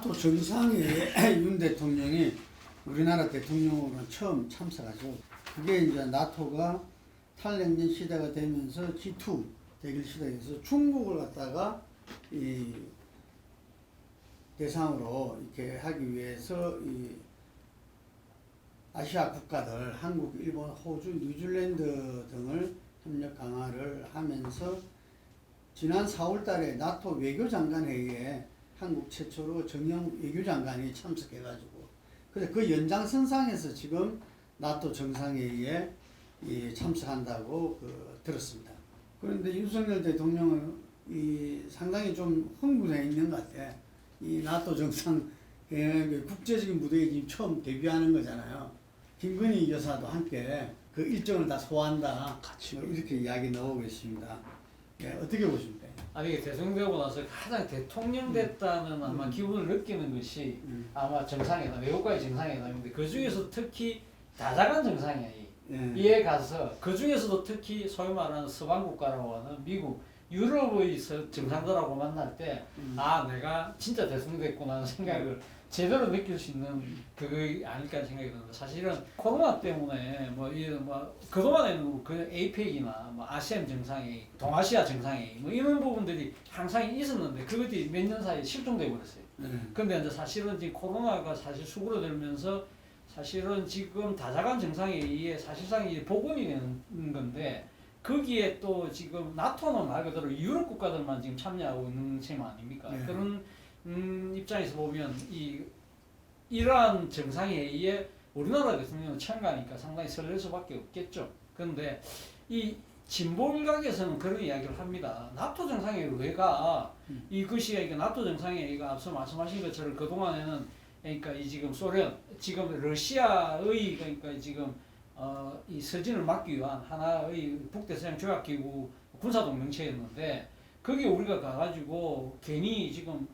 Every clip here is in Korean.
나토 정상회의에 윤 대통령이 우리나라 대통령으로는 처음 참석하죠. 그게 이제 나토가 탈냉전 시대가 되면서 G2 대결 시대에서 중국을 갖다가 이 대상으로 이렇게 하기 위해서 이 아시아 국가들, 한국, 일본, 호주, 뉴질랜드 등을 협력 강화를 하면서 지난 4월 달에 나토 외교장관 회의에 한국 최초로 정영 외교장관이 참석해가지고 그래서 그 연장선상에서 지금 나토 정상회의에 참석한다고 들었습니다. 그런데 윤석열 대통령은 상당히 좀 흥분해 있는 것 같아. 이 나토 정상회의 국제적인 무대에 지금 처음 데뷔하는 거잖아요. 김건희 여사도 함께 그 일정을 다 소화한다. 같이 뭐 이렇게 이야기 나오고 있습니다. 예, 어떻게 보십니까? 아니 대통령되고 나서 가장 대통령 됐다는 아마 기분을 느끼는 것이 아마 정상회담, 외국과의 정상회담인데 그 중에서 특히 다자간 정상회의 이에 가서 그 중에서도 특히 소위 말하는 서방 국가라고 하는 미국, 유럽의 정상들하고 만날 때 아 내가 진짜 대통령 됐구나 하는 생각을 제대로 느낄 수 있는 그게 아닐까 생각이 듭니다. 사실은 코로나 때문에 뭐 그동안에는 그 에이펙이나 뭐 아시안 정상회의, 동아시아 정상회의 뭐 이런 부분들이 항상 있었는데 그것들이 몇 년 사이에 실종돼 버렸어요. 근데 이제 사실은 지금 코로나가 사실 수그러들면서 사실은 지금 다자간 정상회의에 사실상 이제 복원이 되는 건데 거기에 또 지금 나토는 말 그대로 유럽 국가들만 지금 참여하고 있는 셈 아닙니까? 그런 입장에서 보면 이러한 정상회의에 우리나라 대통령은 참가하니까 상당히 설렐 수밖에 없겠죠. 그런데 이 진보 일각에서는 그런 이야기를 합니다. 나토 정상회의를 왜 가? 이것이 그러니까 나토 정상회의가 앞서 말씀하신 것처럼 그동안에는 그러니까 이 지금 소련, 지금 러시아의 그러니까 지금 이 서진을 막기 위한 하나의 북대서양 조약기구 군사동맹체였는데 거기 우리가 가가지고 괜히 지금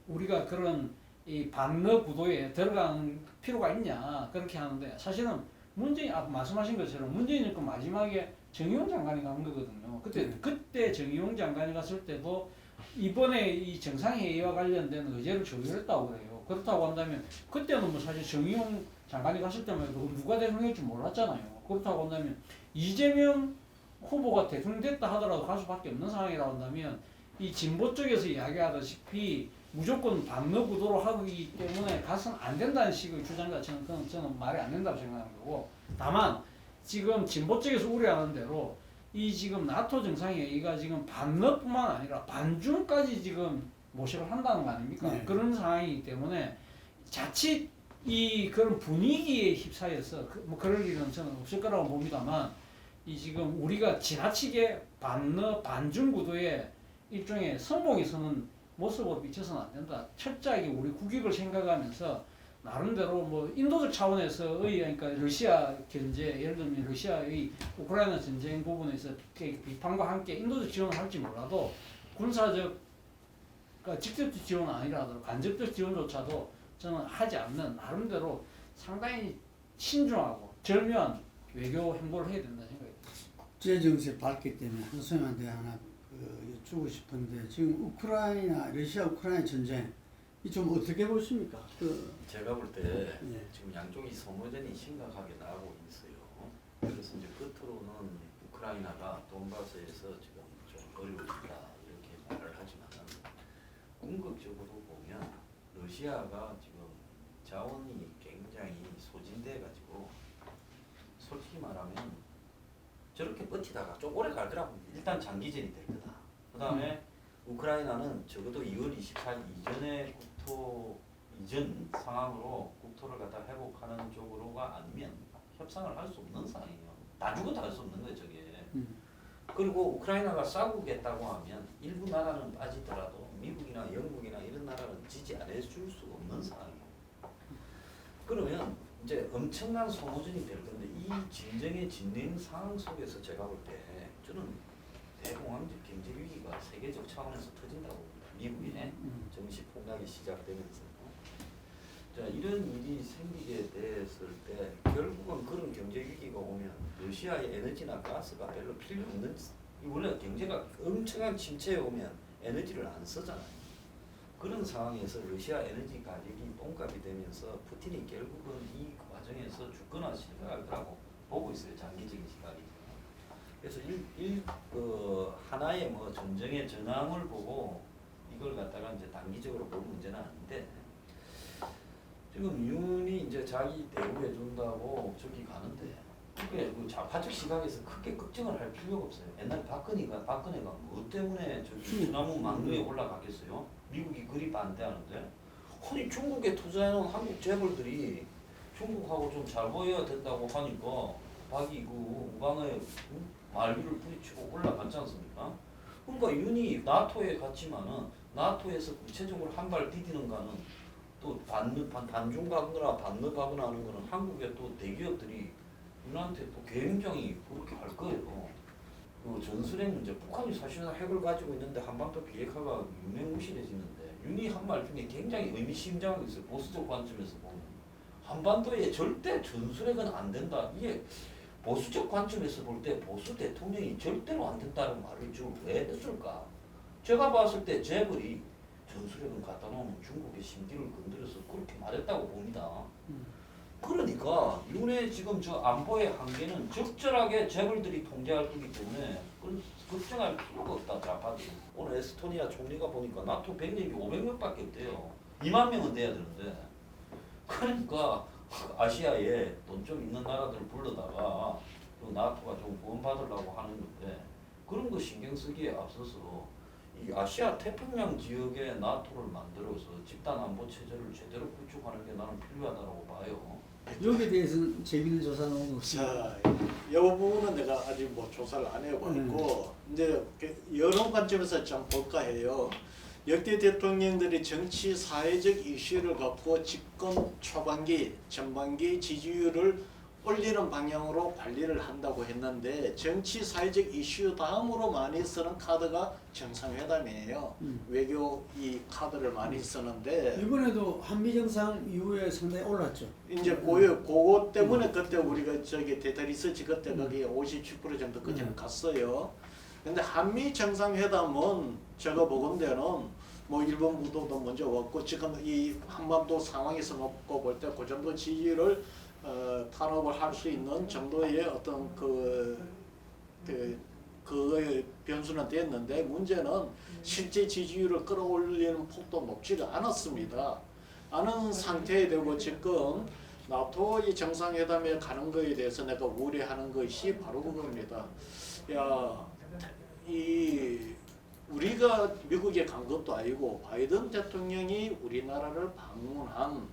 우리가 그런 이 반러 구도에 들어가는 필요가 있냐 그렇게 하는데 사실은 문재인 말씀하신 것처럼 문재인 정권 마지막에 정의용 장관이 간 거거든요. 그때 정의용 장관이 갔을 때도 이번에 이 정상회의와 관련된 의제를 조율했다고 그래요. 그렇다고 한다면 그때는 뭐 사실 정의용 장관이 갔을 때만 해도 누가 대통령일 줄 몰랐잖아요. 그렇다고 한다면 이재명 후보가 대통령 됐다 하더라도 갈 수밖에 없는 상황이라고 한다면 이 진보 쪽에서 이야기하다시피 무조건 반러 구도로 하기 때문에 가서는 안 된다는 식의 주장 자체는 그건 저는 말이 안 된다고 생각하는 거고 다만 지금 진보 쪽에서 우려하는 대로 이 지금 나토 정상회의가 지금 반러뿐만 아니라 반중까지 지금 모색을 한다는 거 아닙니까? 네. 그런 상황이기 때문에 자칫 이 그런 분위기에 휩싸여서 뭐 그럴 일은 저는 없을 거라고 봅니다만 이 지금 우리가 지나치게 반러 반중 구도에 일종의 선봉에 서는 모습으로 비춰서는 안 된다. 철저하게 우리 국익을 생각하면서 나름대로 뭐 인도적 차원에서의 그러니까 러시아 견제, 예를 들면 러시아의 우크라이나 전쟁 부분에서 비판과 함께 인도적 지원을 할지 몰라도 군사적 그러니까 직접적 지원은 아니라도 간접적 지원조차도 저는 하지 않는 나름대로 상당히 신중하고 절묘한 외교 행보를 해야 된다 생각이 듭니다. 국제 정세 밝기 때문에 한소연한테 하나 여쭈고 싶은데 지금 러시아 우크라이나 전쟁 이 좀 어떻게 보십니까? 제가 볼 때 지금 양쪽이 소모전이 심각하게 나오고 있어요. 그래서 이제 끝으로는 우크라이나가 돈바스에서 지금 좀 어려워 있다 이렇게 말을 하지만 궁극적으로 보면 러시아가 지금 자원이 굉장히 소진돼 가지고 솔직히 말하면 저렇게 버티다가 좀 오래 가더라고. 일단 장기전이 될 거다. 그 다음에 우크라이나는 적어도 2월 24일 이전에 국토 이전 상황으로 국토를 갖다 회복하는 쪽으로가 아니면 협상을 할 수 없는 상황이에요. 다 죽어도 할 수 없는 거예요, 저게. 그리고 우크라이나가 싸우겠다고 하면 일부 나라는 빠지더라도 미국이나 영국이나 이런 나라는 지지 안 해줄 수 없는 상황이에요. 그러면 이제 엄청난 소모전이 될 건데 이 진정의 진행 상황 속에서 제가 볼 때 저는 대공황적 경제 위기가 세계적 차원에서 터진다고 봅니다. 미국의 정시 폭락이 시작되면서 자 이런 일이 생기게 됐을 때 결국은 그런 경제 위기가 오면 러시아의 에너지나 가스가 별로 필요 없는 원래 경제가 엄청난 침체에 오면 에너지를 안 쓰잖아요. 그런 상황에서 러시아 에너지 가격이 똥값이 되면서 푸틴이 결국은 이 과정에서 죽거나 실패할 거라고 보고 있어요. 장기적인 시각이. 그래서 하나의 뭐 전쟁의 전황을 보고 이걸 갖다가 이제 단기적으로 볼 문제는 아닌데, 지금 윤이 이제 자기 대우해 준다고 저기 가는데, 그게 그 좌파적 시각에서 크게 걱정을 할 필요가 없어요. 옛날 박근혜가 뭐 때문에 저기 소나무 막루에 올라갔겠어요? 미국이 그리 반대하는데, 아니 중국에 투자해놓은 한국 재벌들이 중국하고 좀 잘 보여야 된다고 하니까 박이 그 우방에 말기를 뿌리치고 올라갔지 않습니까? 그러니까 윤이 나토에 갔지만은 나토에서 구체적으로 한 발 디디는가는 또 반중하거나 반납하거나 하는 거는 한국의 또 대기업들이 윤한테 또 굉장히 그렇게 할 거예요. 그 전술핵 문제, 북한이 사실은 핵을 가지고 있는데 한반도 비핵화가 유명무실해지는데, 윤이 한 말 중에 굉장히 의미심장한 게 있어요. 보수적 관점에서 보면 한반도에 절대 전술핵은 안 된다. 이게 보수적 관점에서 볼 때 보수 대통령이 절대로 안 된다는 말을 지금 왜 했을까? 제가 봤을 때 재벌이 전술핵은 갖다 놓으면 중국의 심기를 건드려서 그렇게 말했다고 봅니다. 그러니까 윤의 지금 저 안보의 한계는 적절하게 재벌들이 통제할 거기 때문에 걱정할 필요가 없다. 좌파들이. 오늘 에스토니아 총리가 보니까 나토 100명이 500명밖에 없대요. 2만 명은 돼야 되는데. 그러니까 아시아에 돈 좀 있는 나라들을 불러다가 또 나토가 좀 구원받으려고 하는 건데, 그런 거 신경 쓰기에 앞서서 이 아시아 태평양 지역에 나토를 만들어서 집단 안보 체제를 제대로 구축하는 게 나는 필요하다고 봐요. 여기에 대해서는 재미있는 조사 나온 거 없어요? 자, 이 부분은 내가 아직 뭐 조사를 안 해봤고 이제 여러 관점에서 좀 볼까 해요. 역대 대통령들이 정치 사회적 이슈를 갖고 집권 초반기, 전반기 지지율을 올리는 방향으로 관리를 한다고 했는데, 정치 사회적 이슈 다음으로 많이 쓰는 카드가 정상회담이에요. 외교 이 카드를 많이 쓰는데, 이번에도 한미 정상 이후에 상당히 올랐죠. 이제 그거 때문에 그때 우리가 저기 데이터 리서치 그때 거기 57% 정도까지 갔어요. 근데 한미 정상회담은 제가 보건대는 뭐 일본 무도도 먼저 왔고, 지금 이 한반도 상황에서 놓고 볼 때 그 정도 지지를 탄압을 할 수 있는 정도의 어떤 그거의 변수는 됐는데, 문제는 실제 지지율을 끌어올리는 폭도 높지가 않았습니다. 않은 상태에 되고 지금 나토의 정상회담에 가는 거에 대해서 내가 우려하는 것이 바로 그겁니다. 우리가 미국에 간 것도 아니고 바이든 대통령이 우리나라를 방문한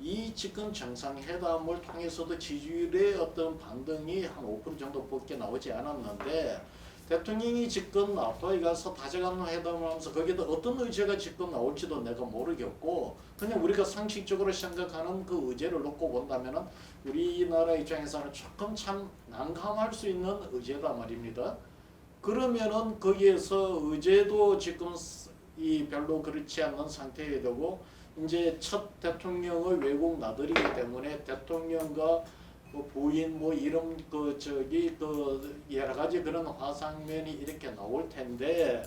이 지금 정상회담을 통해서도 지지율의 어떤 반등이 한 5% 정도밖에 나오지 않았는데, 대통령이 지금 나토에 가서 다재강 회담을 하면서 거기다 어떤 의제가 지금 나올지도 내가 모르겠고, 그냥 우리가 상식적으로 생각하는 그 의제를 놓고 본다면은 우리나라 입장에서는 조금 참 난감할 수 있는 의제다 말입니다. 그러면은 거기에서 의제도 지금 이 별로 그렇지 않는 상태에 되고, 이제 첫 대통령의 외국 나들이기 때문에 대통령과 뭐 부인 뭐 이름 여러 가지 그런 화상면이 이렇게 나올 텐데,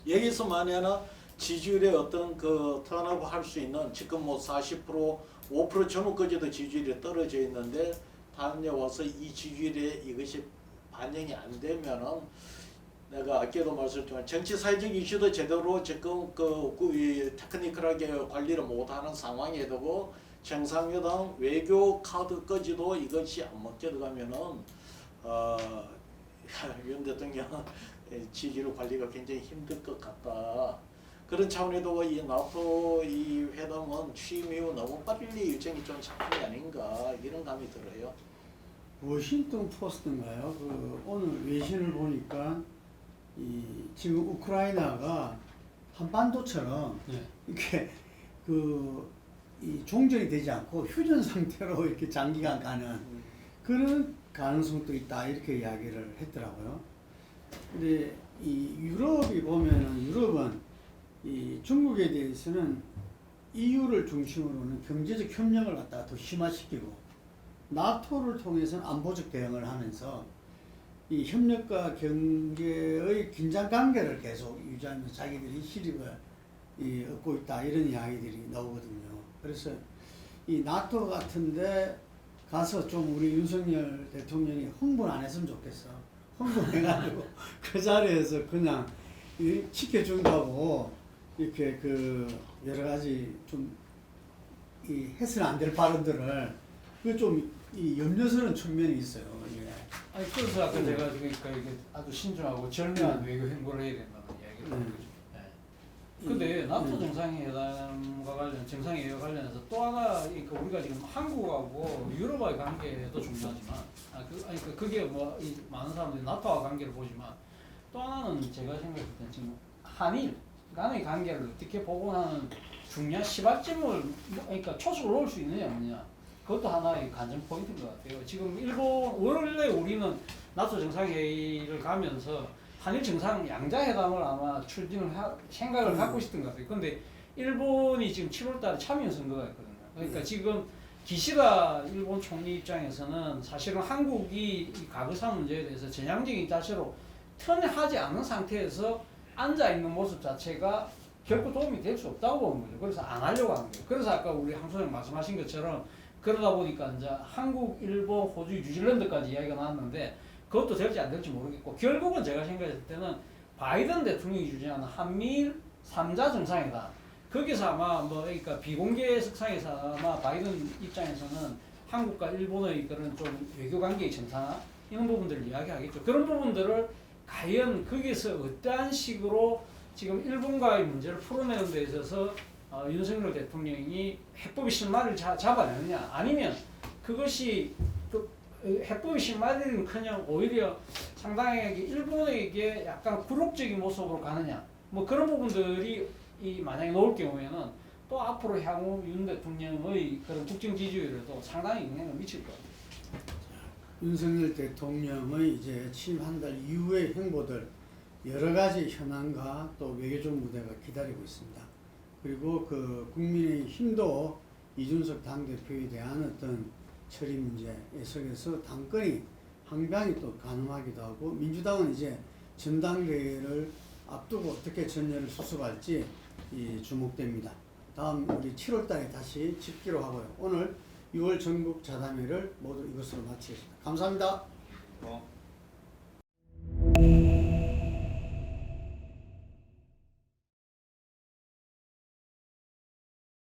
여기서 만약에 지지율의 어떤 그 턴업을 할 수 있는, 지금 뭐 40% 5% 전후까지도 지지율이 떨어져 있는데 다녀와서 이 지지율에 이것이 반영이 안 되면은, 내가 아까도 말씀드렸지만 정치 사회적 이슈도 제대로 지금 테크니컬하게 관리를 못하는 상황에 되고, 정상회담 외교 카드까지도 이것이 안 먹게 들어가면은 윤 대통령 지지율 관리가 굉장히 힘들 것 같다. 그런 차원에도 이 나토 이 회담은 취임 이후 너무 빨리 일정이 좀 잡힌 게 아닌가, 이런 감이 들어요. 워싱턴 포스트인가요? 오늘 외신을 보니까 지금 우크라이나가 한반도처럼 이렇게 이 종전이 되지 않고 휴전 상태로 이렇게 장기간 가는 그런 가능성도 있다, 이렇게 이야기를 했더라고요. 근데 이 유럽이 보면은, 유럽은 이 중국에 대해서는 EU를 중심으로는 경제적 협력을 갖다가 더 심화시키고, 나토를 통해서는 안보적 대응을 하면서 이 협력과 경제의 긴장 관계를 계속 유지하면서 자기들이 시립을 얻고 있다 이런 이야기들이 나오거든요. 그래서 이 나토 같은데 가서 좀 우리 윤석열 대통령이 홍보를 안 했으면 좋겠어. 홍보해가지고 그 자리에서 그냥 지켜준다고 이렇게 그 여러 가지 좀 이 해서는 안 될 발언들을 그 좀 이 염려스러운 측면이 있어요. 예. 아니 그래서 아까 제가 그러니까 이게 아주 신중하고 절묘한 외교 행보를 해야 된다는 이야기를 하는 거죠. 예. 근데 나토 정상회담과 관련 정상회의와 관련해서 또 하나 그러니까 우리가 지금 한국하고 유럽과의 관계도 중요하지만 그게 뭐 이 많은 사람들이 나토와 관계를 보지만 또 하나는 제가 생각할 때는 지금 한일 간의 관계를 어떻게 복원하는 중요한 시발점을 그러니까 초석을 놓을 수 있느냐 없느냐 그것도 하나의 관전 포인트인 것 같아요. 지금 일본 원래 우리는 나토 정상회의를 가면서 한일 정상 양자회담을 아마 추진을 생각을 갖고 있었던 것 같아요. 그런데 일본이 지금 7월달에 참여 선거가 있거든요. 그러니까 지금 기시다 일본 총리 입장에서는 사실은 한국이 이 가부산 문제에 대해서 전향적인 자세로 턴하지 않은 상태에서 앉아 있는 모습 자체가 결코 도움이 될 수 없다고 보는 거죠. 그래서 안 하려고 하는 거예요. 그래서 아까 우리 황 소장 말씀하신 것처럼 그러다 보니까 이제 한국, 일본, 호주, 뉴질랜드까지 이야기가 나왔는데 그것도 될지 안 될지 모르겠고 결국은 제가 생각했을 때는 바이든 대통령이 주재하는 한미일 3자 정상회담 거기서 아마 뭐 그러니까 비공개 석상에서 아마 바이든 입장에서는 한국과 일본의 그런 좀 외교 관계의 정상화 이런 부분들을 이야기하겠죠. 그런 부분들을 과연 거기서 어떠한 식으로 지금 일본과의 문제를 풀어내는 데 있어서 윤석열 대통령이 해법이 실마리를 잡아내느냐 아니면 그것이 해법이 실마리는커녕 오히려 상당하게 일본에게 약간 굴욕적인 모습으로 가느냐 뭐 그런 부분들이 만약에 나올 경우에는 또 앞으로 향후 윤 대통령의 그런 국정 지지율에도 상당히 영향을 미칠 것 같아요. 윤석열 대통령의 이제 취임 한 달 이후의 행보들 여러 가지 현안과 또 외교적 무대가 기다리고 있습니다. 그리고 그 국민의힘도 이준석 당대표에 대한 어떤 처리 문제에 속에서 당권이 항변이 또 가능하기도 하고 민주당은 이제 전당대회를 앞두고 어떻게 전열을 수습할지 주목됩니다. 다음 우리 7월달에 다시 집기로 하고요. 오늘 6월 전국 자담회를 모두 이것으로 마치겠습니다. 감사합니다.